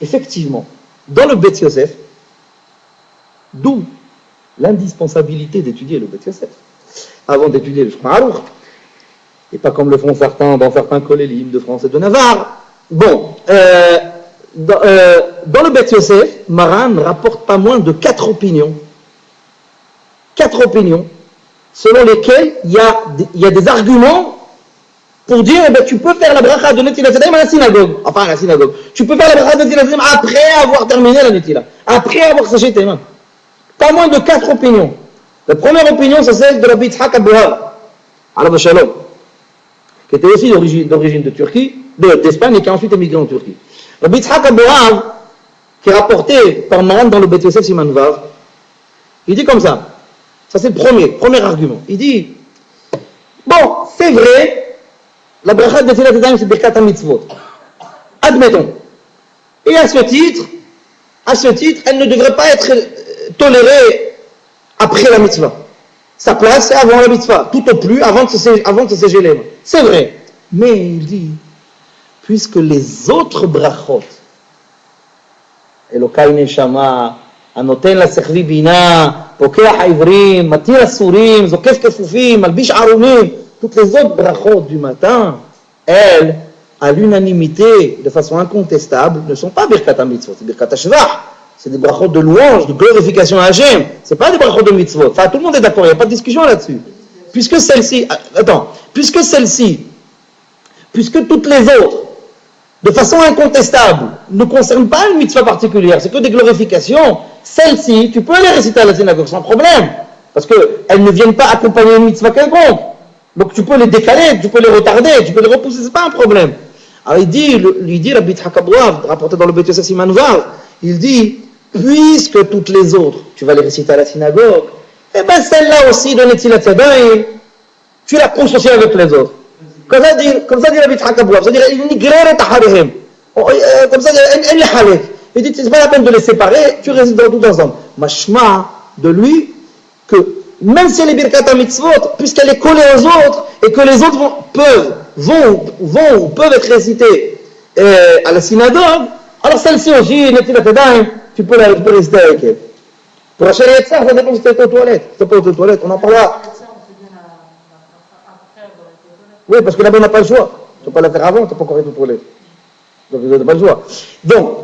effectivement, dans le Bet Yosef, d'où l'indispensabilité d'étudier le Bet Yosef, avant d'étudier le Shulchan Aruch, et pas comme le font certains dans certains collélim de France et de Navarre. Bon, dans le Bet Yosef, Maran ne rapporte pas moins de 4 opinions. 4 opinions, selon lesquelles il y a des arguments pour dire, eh ben, tu peux faire la bracha de Netilat Yadayim à la synagogue. Enfin, à la synagogue. Tu peux faire la bracha de Netilat Yadayim après avoir terminé la Netilat. Après avoir séché tes mains. Pas moins de 4 opinions. La première opinion, c'est celle de Rabbi Yitzhak Abuhav, alav shalom, qui était aussi d'origine de Turquie, d'Espagne, et qui a ensuite émigré en Turquie. Rabbi Yitzhak Abuhav, qui est rapporté par Maran dans le Bet Yosef Siman Vav, il dit comme ça. Ça, c'est le premier argument. Il dit, bon, c'est vrai, la bracha de Netilat Yadayim, c'est Birkat HaMitzvot. Admettons. Et à ce titre, elle ne devrait pas être tolérée après la mitzvah. Sa place, c'est avant la mitzvah. Tout au plus, avant de se sécher les mains. C'est vrai. Mais il dit, puisque les autres brachot, Elokai Neshama, Anoten la Sechvi Bina, Pokeach Haivrim, Matir Asurim, Zokef Kefufim, Albish Arumim, toutes les autres brachot du matin, elles, à l'unanimité, de façon incontestable, ne sont pas Birkat HaMitzvot, c'est Birkat HaShevach. C'est des brachot de louange, de glorification à Hachem. C'est pas des brachot de mitzvot. Enfin, tout le monde est d'accord, il n'y a pas de discussion là-dessus. Puisque toutes les autres, de façon incontestable, ne concernent pas une mitzvah particulière, c'est que des glorifications, celles-ci, tu peux les réciter à la synagogue sans problème. Parce qu'elles ne viennent pas accompagner une mitzvah quelconque. Donc tu peux les décaler, tu peux les retarder, tu peux les repousser, c'est pas un problème. Alors il dit Rabbi Yitzhak Abuhav, rapporté dans le Bet Yosef Siman Vav, il dit, puisque toutes les autres, tu vas les réciter à la synagogue, eh bien celle-là aussi de Netilat Yadayim, tu la pousses aussi avec les autres. Comme ça dit Rabbi Yitzhak Abuhav, c'est-à-dire, comme ça, elle est halek. Il dit, c'est pas la peine de les séparer, tu récites tout ensemble. Mashma de lui, que même si elle est Birkat HaMitzvot, puisqu'elle est collée aux autres, et que les autres peuvent être récités à la synagogue, alors celle-ci aussi, Netilat Yadayim, tu peux réciter avec elle. Pour acheter les ça dépend si tu es aux toilettes. Si tu n'es pas aux toilettes, on en parlera. Oui, parce que là-bas, on n'a pas le choix. Tu ne peux pas la faire avant, tu n'as pas encore été aux toilettes. Donc, vous n'avez pas le choix. Donc,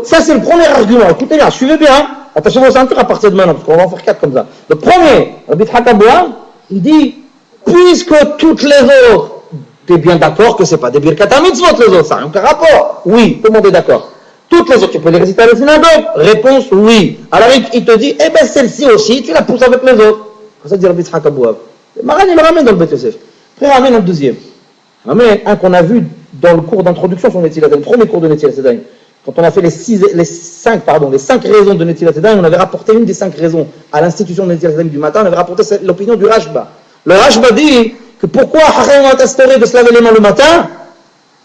ça, c'est le premier argument. Écoutez bien, suivez bien. Attachez vos ceintures à partir de maintenant, parce qu'on va en faire 4 comme ça. Le premier, Rabbi Yitzhak Abuhav, il dit, puisque toutes les autres, tu es bien d'accord que ce n'est pas des Birkat HaMitzvot les autres, ça n'a aucun rapport. Oui, tout le monde est d'accord. Toutes les autres, tu peux les réciter à la synagogue? Réponse, oui. Alors il te dit, eh bien celle-ci aussi, tu la pousses avec les autres. Comme ça dit Rabbi Yitzhak Abuhav. Maran, il le ramène dans le Bet Yosef. Après, il ramène un deuxième. Il ramène un qu'on a vu dans le cours d'introduction sur Netilat Yadayim, le premier cours de Netilat Yadayim. Quand on a fait les 5 raisons de Netilat Yadayim, on avait rapporté une des 5 raisons à l'institution de Netilat Yadayim du matin, on avait rapporté l'opinion du Rashba. Le Rashba dit que pourquoi Hachem a instauré de se laver les mains le matin?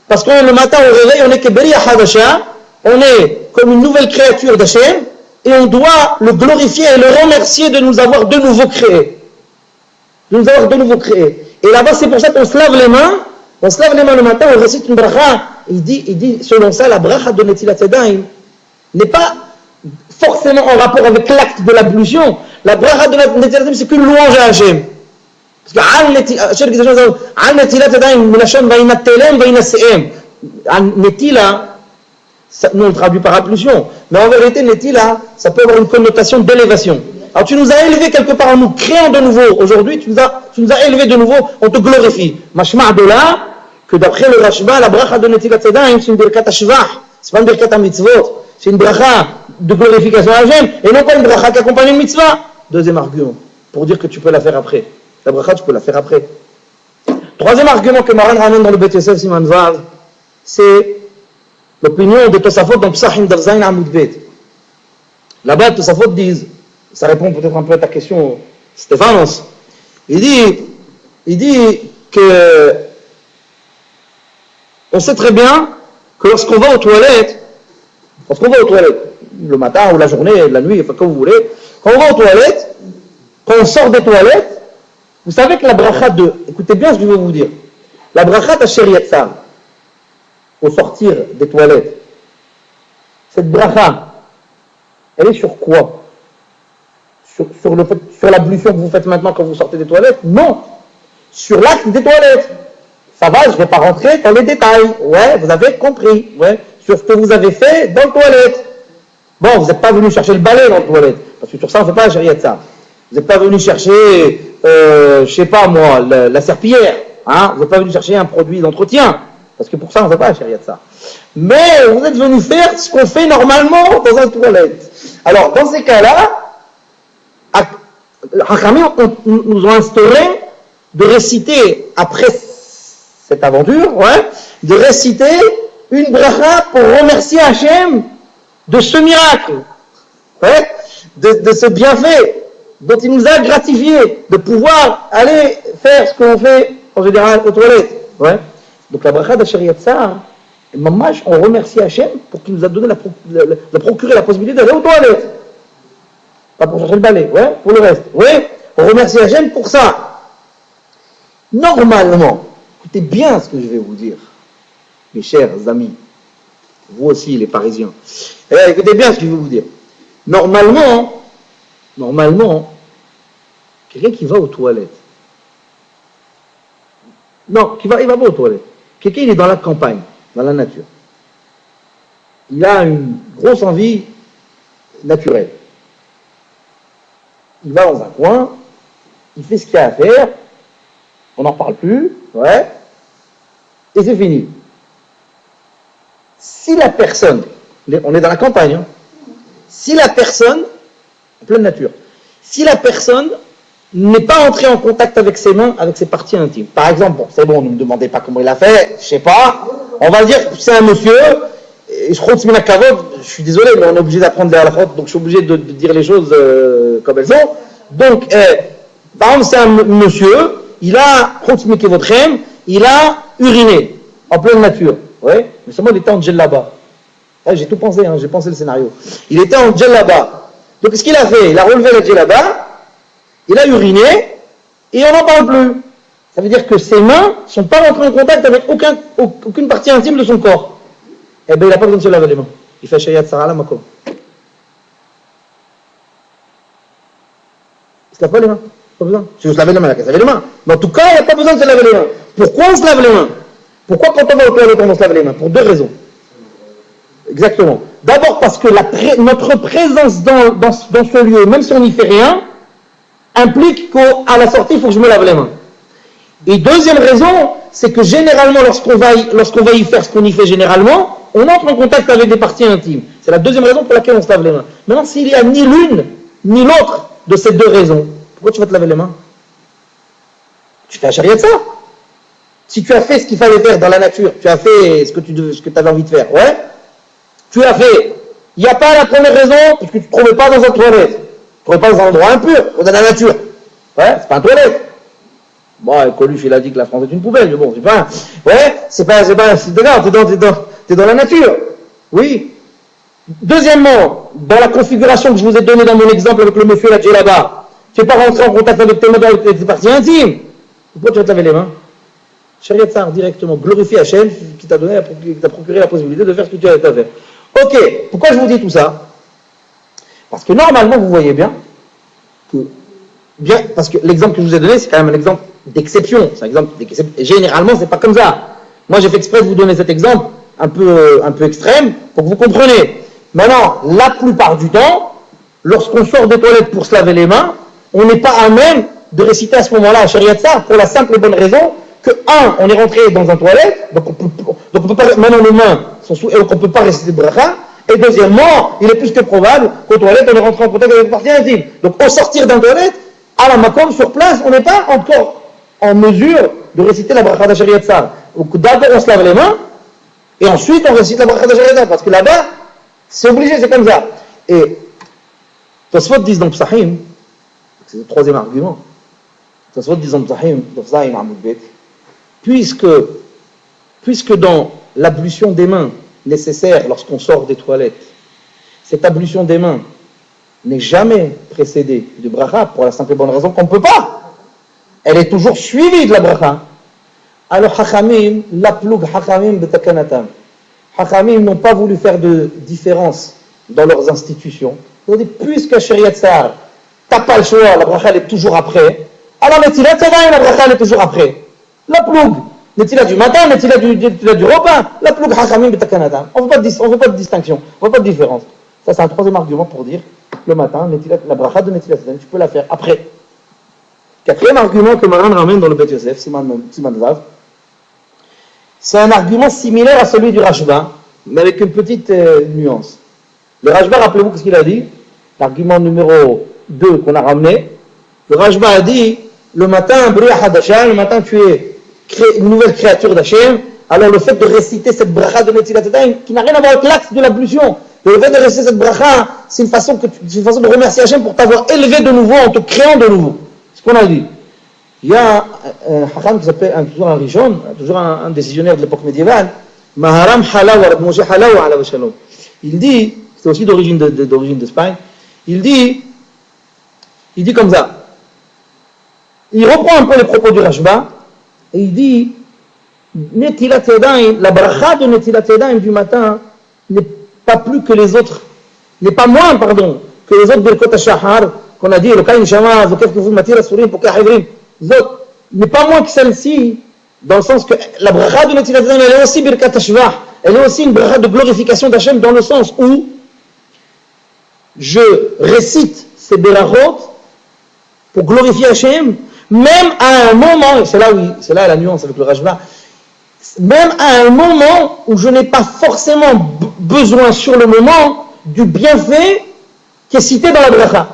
Parce que le matin au réveil, on est que Beria Hadasha, on est comme une nouvelle créature d'Hachem, et on doit le glorifier et le remercier de nous avoir de nouveau créés. Et là-bas, c'est pour ça qu'on se lave les mains le matin, on récite une bracha. Il dit, selon ça, la bracha de Netilat Yadayim n'est pas forcément en rapport avec l'acte de l'ablution. La bracha de Netilat Yadayim, c'est qu'une louange à Hachem. Parce que Netilat Yadayim, Milashon Vaïna Telem, Vaïna Se'em. Netila, nous on le traduit par ablution. Mais en vérité, Netila, ça peut avoir une connotation d'élévation. Alors tu nous as élevés quelque part en nous créant de nouveau. Aujourd'hui, tu nous as élevés de nouveau, on te glorifie. Mashma' de là, que d'après le Rashba, la bracha de Netilat Yadayim, c'est une birkat HaShevach. C'est pas une birkat HaMitzvot. C'est une bracha de glorification à Hachem, et non pas une bracha qui accompagne une mitzvah. Deuxième argument, pour dire que tu peux la faire après. La bracha, tu peux la faire après. Troisième argument que Maran ramène dans le Bet Yosef Siman Vav, c'est l'opinion de Tosafot dans Psachim Daf Zayin Amud Bet. Là-bas, Tosafot disent, ça répond peut-être un peu à ta question, Stéphanos. Il dit que on sait très bien que lorsqu'on va aux toilettes, le matin ou la journée, la nuit, enfin comme vous voulez, quand on va aux toilettes, quand on sort des toilettes, vous savez que la bracha écoutez bien ce que je vais vous dire, la bracha d'Asher Yatzar, au sortir des toilettes, cette bracha, elle est sur quoi? Sur l'ablution que vous faites maintenant quand vous sortez des toilettes? Non, sur l'acte des toilettes. Ça va, je ne vais pas rentrer dans les détails. Ouais, vous avez compris. Ouais, sur ce que vous avez fait dans les toilettes. Bon, vous n'êtes pas venu chercher le balai dans les toilettes, parce que sur ça, on ne fait pas la charia de ça. Vous n'êtes pas venu chercher, je ne sais pas moi, la serpillière. Hein? Vous n'êtes pas venu chercher un produit d'entretien, parce que pour ça, on ne fait pas la charia de ça. Mais vous êtes venu faire ce qu'on fait normalement dans une toilette. Alors, dans ces cas-là, Hachamim nous ont instauré de réciter, après cette aventure, ouais, de réciter une bracha pour remercier Hachem de ce miracle, ouais, de ce bienfait dont il nous a gratifié, de pouvoir aller faire ce qu'on fait en général aux toilettes. Ouais. Donc la bracha de Shariat Tsar, Mamash, on remercie Hachem pour qu'il nous a donné procuré la possibilité d'aller aux toilettes. Pas pour chercher le balai, ouais, pour le reste. Oui, on remercie Hachem pour ça. Normalement, écoutez bien ce que je vais vous dire, mes chers amis, vous aussi les Parisiens. Écoutez bien ce que je vais vous dire. Normalement, quelqu'un qui va aux toilettes, non, il va pas aux toilettes. Quelqu'un il est dans la campagne, dans la nature. Il a une grosse envie naturelle. Il va dans un coin, il fait ce qu'il y a à faire, on n'en parle plus, ouais, et c'est fini. Si la personne, on est dans la campagne, hein, si la personne, en pleine nature, si la personne n'est pas entrée en contact avec ses mains, avec ses parties intimes, par exemple, bon, c'est bon, ne me demandez pas comment il a fait, je sais pas, on va dire que c'est un monsieur, et je suis désolé, mais on est obligé d'apprendre les halachot, donc je suis obligé de dire les choses comme elles sont. Donc, par exemple, c'est un monsieur, il a il a uriné en pleine nature, ouais, mais seulement il était en djellaba. Ouais, j'ai tout pensé, hein, j'ai pensé le scénario. Il était en djellaba. Donc, qu'est-ce qu'il a fait? Il a relevé la djellaba, il a uriné, et on n'en parle plus. Ça veut dire que ses mains ne sont pas rentrées en contact avec aucune partie intime de son corps. Eh bien, il n'a pas besoin de se laver les mains. Il fait Shariat Tsar à la makom. Il ne se lave pas les mains. Pas besoin. Si vous se lavez les mains, il n'y a qu'à se laver les mains. Mais en tout cas, il n'y a pas besoin de se laver les mains. Pourquoi on se lave les mains? Pourquoi quand on va au toilette, on se lave les mains? Pour deux raisons. Exactement. D'abord parce que notre présence dans ce lieu, même si on n'y fait rien, implique qu'à la sortie, il faut que je me lave les mains. Et deuxième raison, c'est que généralement, lorsqu'on va y faire ce qu'on y fait généralement, on entre en contact avec des parties intimes. C'est la deuxième raison pour laquelle on se lave les mains. Maintenant, s'il n'y a ni l'une, ni l'autre de ces deux raisons, pourquoi tu vas te laver les mains? Tu fais la charia de ça. Si tu as fait ce qu'il fallait faire dans la nature, tu as fait ce que tu avais envie de faire, ouais, tu l'as fait. Il n'y a pas la première raison, parce que tu ne te trouvais pas dans un toilette. Tu ne te trouvais pas dans un endroit impur, ou dans la nature. Ouais, c'est pas un toilette. Bon, Coluche, il a dit que la France est une poubelle, mais bon, c'est pas. Ouais, c'est t'es dans la nature. Oui. Deuxièmement, dans la configuration que je vous ai donnée dans mon exemple avec le monsieur là, là-bas, tu n'es pas rentré en contact avec tes mains, avec tes parties intimes. Pourquoi tu vas te laver les mains? Shariat Tsar, directement, glorifie Hachem qui t'a procuré la possibilité de faire ce que tu as à faire. Ok, pourquoi je vous dis tout ça? Parce que normalement, vous voyez bien, parce que l'exemple que je vous ai donné, c'est quand même un exemple d'exception. C'est un exemple d'exception. Généralement, c'est pas comme ça. Moi, j'ai fait exprès de vous donner cet exemple un peu extrême pour que vous compreniez. Maintenant, la plupart du temps, lorsqu'on sort des toilettes pour se laver les mains, on n'est pas à même de réciter à ce moment-là un Shariat Tsar pour la simple et bonne raison que, on est rentré dans un toilette, donc on peut pas, maintenant nos mains sont sous, et donc on peut pas réciter le bracha, et deuxièmement, il est plus que probable qu'aux toilettes, on est rentré en contact avec une partie intime. Donc, au sortir d'un toilette, à la makom, sur place, on n'est pas encore en mesure de réciter la bracha de Shariat Tsar. Donc, d'abord, on se lave les mains, et ensuite, on récite la bracha de Shariat Tsar, parce que là-bas, c'est obligé, c'est comme ça. Et, Tosfot disent dans Psahim, c'est le troisième argument, Tosfot disent dans Psahim, puisque dans l'ablution des mains nécessaire lorsqu'on sort des toilettes, cette ablution des mains n'est jamais précédée de bracha pour la simple et bonne raison qu'on ne peut pas. Elle est toujours suivie de la bracha. Alors, Hachamim, la ploug Hachamim betakanatam. Hachamim n'ont pas voulu faire de différence dans leurs institutions. Ils ont dit, puisque Shariat Sahar, t'as pas le choix, la bracha elle est toujours après, alors Netilat Yadayim, la bracha elle est toujours après. La ploug, Netilat du matin, Netilat du repas, la ploug Hachamim betakanatan. On ne veut pas de distinction, on ne veut pas de différence. Ça c'est un troisième argument pour dire, le matin, la bracha de Netilat Yadayim, tu peux la faire après. Quatrième argument que Maran ramène dans le Bet Yosef, Siman Vav, c'est un argument similaire à celui du Rashba, mais avec une petite nuance. Le Rashba, rappelez-vous ce qu'il a dit, l'argument numéro 2 qu'on a ramené. Le Rashba a dit, le matin, le matin tu es une nouvelle créature d'Hachem, alors le fait de réciter cette bracha de Netilat Yadayim, qui n'a rien à voir avec l'acte de l'ablution, le fait de réciter cette bracha, c'est une façon de remercier Hachem pour t'avoir élevé de nouveau en te créant de nouveau. C'est ce qu'on a dit. Il y a un Hacham qui s'appelle toujours un Rishon, toujours un décisionnaire de l'époque médiévale, Maharam Halawa, Rabbi Moshe Halawa, alayhi shalom. Il dit, c'est aussi d'origine d'Espagne, il dit comme ça. Il reprend un peu les propos du Rashba et il dit Netilat Yadayim, la bracha de Netilat Yadayim du matin n'est pas plus que les autres, n'est pas moins, pardon, que les autres Birkot HaShahar qu'on a dit, le Kain Shama, Zokef Kufun Matir Asurim, Pokah Hivrim, n'est pas moins que celle-ci, dans le sens que la bracha de Netilat Yadayim, elle est aussi Birkat HaShvach, elle est aussi une bracha de glorification d'Hachem, dans le sens où je récite ces berachot pour glorifier Hachem, même à un moment, et c'est là la nuance avec le Rashba, même à un moment où je n'ai pas forcément besoin sur le moment du bienfait qui est cité dans la bracha.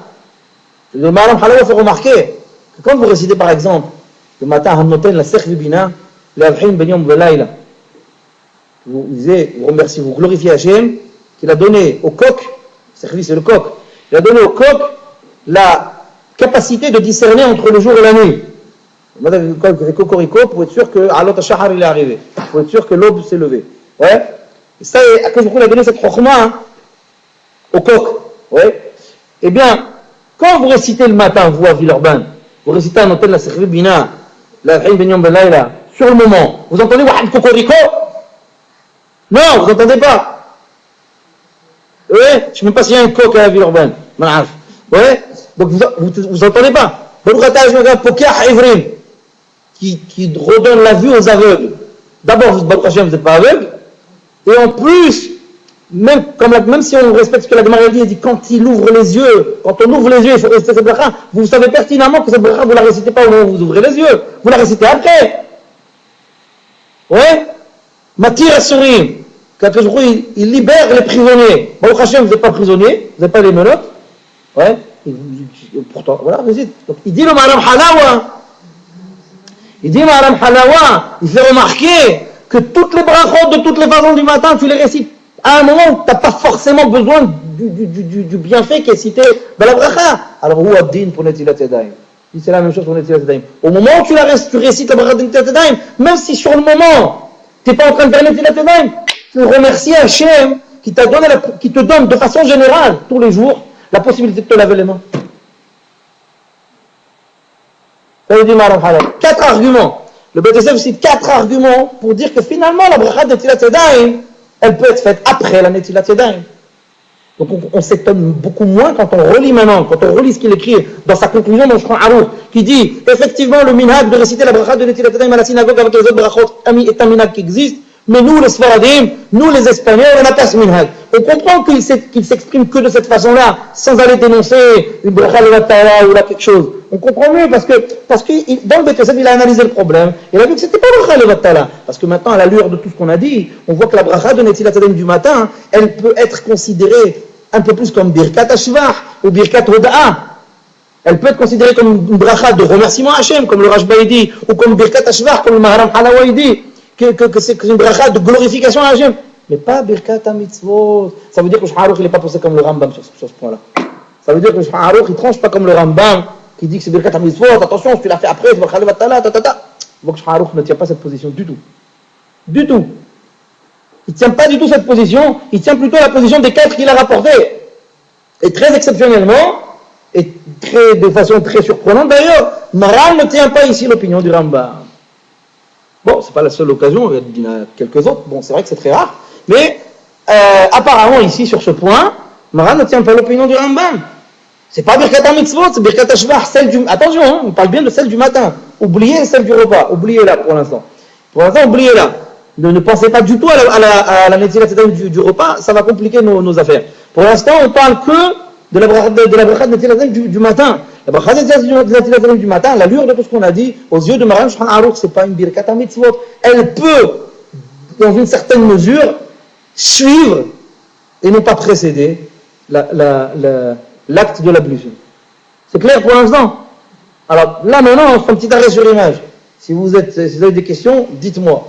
Le Maharam Halawa fait remarquer que quand vous récitez par exemple le matin Hamnoten la Sekh Vibina, l'Avhin Ben Yom Velaïla, vous remerciez, vous glorifiez Hachem, qu'il a donné au coq, Sekh c'est le coq, il a donné au coq la capacité de discerner entre le jour et la nuit. Le coq fait cocorico pour être sûr que Alot HaShahar il est arrivé, pour être sûr que l'aube s'est levée. Ouais. Et ça, à cause il a donné cette chokhma au coq. Ouais. Eh bien, quand vous récitez le matin, vous à Villeurbanne, vous récitez un hôtel la Sekh Bina, la Haïm Ben Yom Belayla, sur le moment, vous entendez Wahad Cocorico? Non, vous n'entendez pas. Oui, je ne sais même pas s'il y a un coq à Villeurbanne. Oui, donc vous n'entendez pas. Qui redonne la vue aux aveugles. D'abord, vous n'êtes pas aveugle, et en plus, même si on respecte ce que la Gemara dit, elle dit quand on ouvre les yeux, il faut réciter cette bracha. Vous savez pertinemment que cette bracha, vous ne la récitez pas au moment où vous ouvrez les yeux, vous la récitez après. Ouais. Matir Asurim, il libère les prisonniers. Baruch Hashem, vous n'êtes pas prisonnier, vous n'êtes pas les menottes. Ouais. Pourtant, voilà, récite. Donc, il dit le Maharam Halawa, il fait remarquer que toutes les brachot de toutes les façons du matin, tu les récites à un moment où tu n'as pas forcément besoin du bienfait qui est cité dans la bracha. Alors, où ad-din pour Netilat Yadayim? C'est la même chose pour Netilat Yadayim. Au moment où tu récites la bracha de Netilat Yadayim, même si sur le moment, tu n'es pas en train de faire Netilat Yadayim, tu remercies Hachem qui te donne de façon générale, tous les jours, la possibilité de te laver les mains. Ça veut dire Maharam Halawa. 4 arguments. Le Bet Yosef cite 4 arguments pour dire que finalement la bracha de Netilat Yadayim, elle peut être faite après la Netilat Yadayim. Donc on s'étonne beaucoup moins quand on relit maintenant, quand on relit ce qu'il écrit dans sa conclusion dans le Shulchan Aruch, qui dit effectivement le minhag de réciter la bracha de Netilat Yadayim à la synagogue avec les autres brachot est un minhag qui existe, mais nous les Sfaradim, nous les Espagnols, on n'a pas ce minhag. On comprend qu'il s'exprime que de cette façon-là, sans aller dénoncer une bracha levatala ou là quelque chose. On comprend mieux parce que dans le Bet Yosef, il a analysé le problème. Il a vu que c'était pas bracha levatala. Parce que maintenant, à la lueur de tout ce qu'on a dit, on voit que la bracha de Netilat Yadayim du matin, elle peut être considérée un peu plus comme Birkat HaShvach ou Birkat Hoda'a. Elle peut être considérée comme une bracha de remerciement à Hachem, comme le Rashba dit, ou comme Birkat HaShvach, comme le Maharam Halawa dit, que c'est une bracha de glorification à Hachem. Mais pas Birkat HaMitzvot. Ça veut dire que le Shulchan Aruch il n'est pas posé comme le Rambam sur ce point-là. Ça veut dire que le Shulchan Aruch il tranche pas comme le Rambam qui dit que c'est Birkat HaMitzvot. Attention, si tu l'as fait après, c'est Bracha Levatala, tatata. Donc le Shulchan Aruch ne tient pas cette position du tout. Du tout. Il ne tient pas du tout cette position. Il tient plutôt la position des 4 qu'il a rapportés. Et très exceptionnellement, et de façon très surprenante d'ailleurs, Maharal ne tient pas ici l'opinion du Rambam. Bon, c'est pas la seule occasion, il y en a quelques autres. Bon, c'est vrai que c'est très rare. Mais apparemment ici sur ce point, Maran ne tient pas l'opinion du Rambam. C'est pas Birkat HaMitzvot, c'est Birkat HaShvach, celle du... Attention, hein, on parle bien de celle du matin. Oubliez celle du repas, oubliez-la pour l'instant. Pour l'instant, oubliez-la. Ne pensez pas du tout à la Netzilat du repas, ça va compliquer nos affaires. Pour l'instant, on parle que de la bracha de Netzilat du matin. La bracha de Netzilat du matin, l'allure de tout ce qu'on a dit, aux yeux de Maran Shulchan Aruch, c'est pas une Birkat HaMitzvot. Elle peut, dans une certaine mesure, suivre et ne pas précéder l'acte de l'ablution. C'est clair pour l'instant? Alors là maintenant, on fait un petit arrêt sur l'image. Si vous avez des questions, dites-moi.